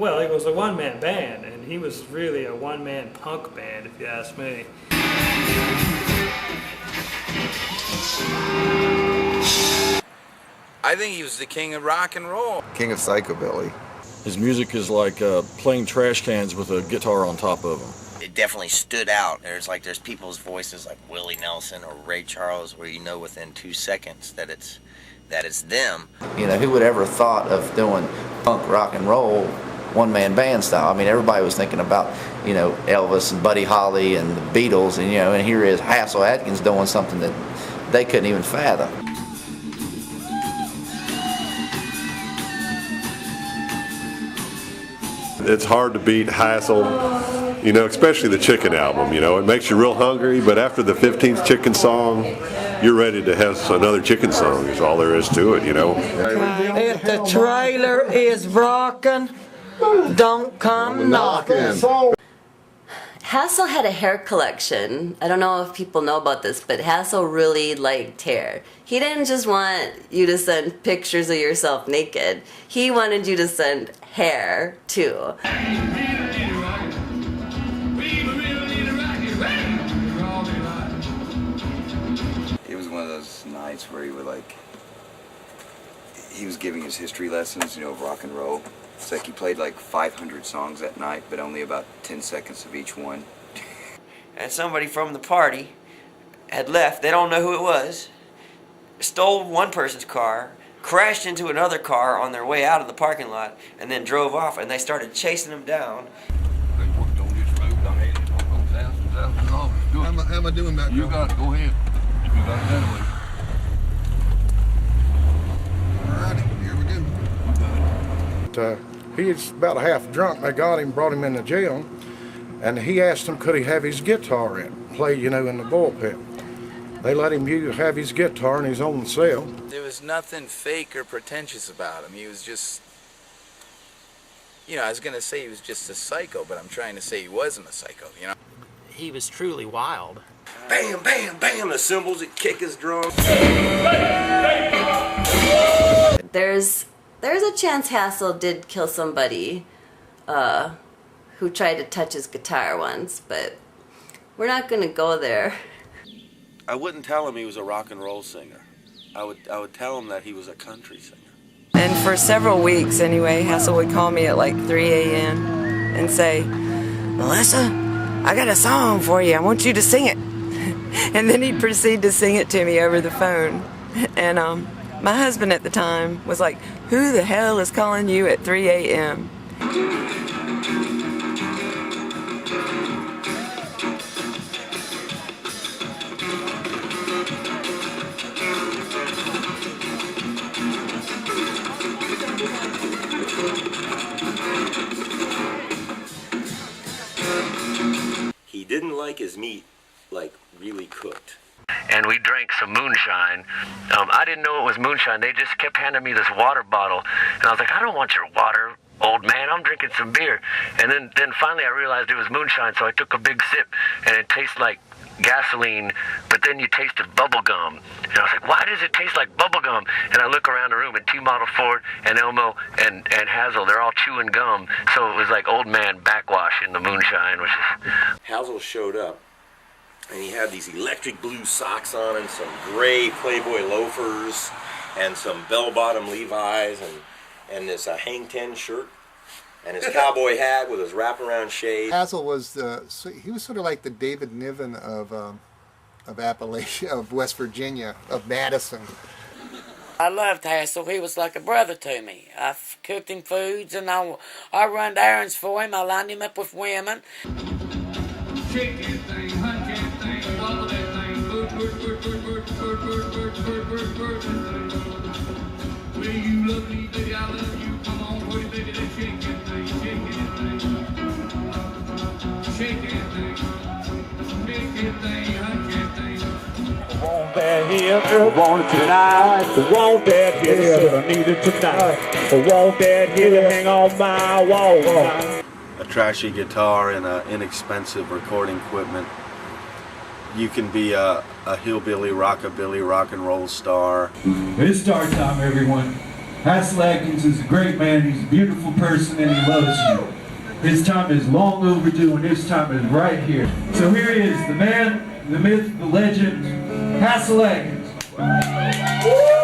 Well, he was a one-man band, and he was really a one-man punk band, if you ask me. I think he was the king of rock and roll. King of psychobilly. His music is like playing trash cans with a guitar on top of them. It definitely stood out. There's people's voices like Willie Nelson or Ray Charles where you know within 2 seconds that it's them. You know, who would ever thought of doing punk rock and roll one-man band style? I mean, everybody was thinking about, you know, Elvis and Buddy Holly and the Beatles, and, you know, and here is Hasil Adkins doing something that they couldn't even fathom. It's hard to beat Hasil, you know, especially the chicken album. You know, it makes you real hungry, but after the 15th chicken song, you're ready to have another chicken song, is all there is to it, you know. If the trailer is rockin', don't come knocking. Hasil had a hair collection. I don't know if people know about this, but Hasil really liked hair. He didn't just want you to send pictures of yourself naked. He wanted you to send hair, too. It was one of those nights where he was giving his history lessons, you know, of rock and roll. It's like he played like 500 songs that night, but only about 10 seconds of each one. And somebody from the party had left, they don't know who it was, stole one person's car, crashed into another car on their way out of the parking lot, and then drove off, and they started chasing him down. They worked on this road, I had it on thousands of dollars. How am I doing back there? You got it, go ahead. You got it that way. Alrighty, here we go. He's about half drunk. They got him, brought him into jail, and he asked them could he have his guitar play, you know, in the bullpen. They let him have his guitar in his own cell. There was nothing fake or pretentious about him. He was just, you know, I was going to say he was just a psycho, but I'm trying to say he wasn't a psycho, you know. He was truly wild. Bam, bam, bam, the cymbals that kick his drum. There's a chance Hasil did kill somebody who tried to touch his guitar once, but we're not going to go there. I wouldn't tell him he was a rock and roll singer. I would tell him that he was a country singer. And for several weeks anyway, Hasil would call me at like 3 a.m. and say, "Melissa, I got a song for you. I want you to sing it." And then he'd proceed to sing it to me over the phone. And my husband at the time was like, "Who the hell is calling you at 3 a.m.? He didn't like his meat, like, really cooked. And we drank some moonshine. I didn't know it was moonshine. They just kept handing me this water bottle. And I was like, "I don't want your water, old man. I'm drinking some beer." And then finally I realized it was moonshine, so I took a big sip, and it tastes like gasoline, but then you tasted bubble gum. And I was like, "Why does it taste like bubble gum?" And I look around the room, and T-Model Ford and Elmo and Hasil, they're all chewing gum. So it was like old man backwash in the moonshine. Which is... Hasil showed up, and he had these electric blue socks on and some gray Playboy loafers and some bell-bottom Levi's and this hang ten shirt and his cowboy hat with his wraparound shade. Hasil was he was sort of like the David Niven of Appalachia, of West Virginia, of Madison. I loved Hasil. He was like a brother to me. I cooked him foods, and I run errands for him. I lined him up with women. Shake that thing, hunt that thing, wobble that thing, bird, well, you lovely baby, I love you, come on, pretty baby, let's shake that thing, shake that thing, shake that thing, shake that thing, hunt that thing. I want that here, I want it tonight, I want that here, I need it tonight, I want that here to hang on my wall. A trashy guitar and inexpensive recording equipment. You can be a hillbilly, rockabilly, rock and roll star. It's start time, everyone. Hasil Adkins is a great man, he's a beautiful person, and he loves you. His time is long overdue, and his time is right here. So here he is, the man, the myth, the legend, Hasil Adkins.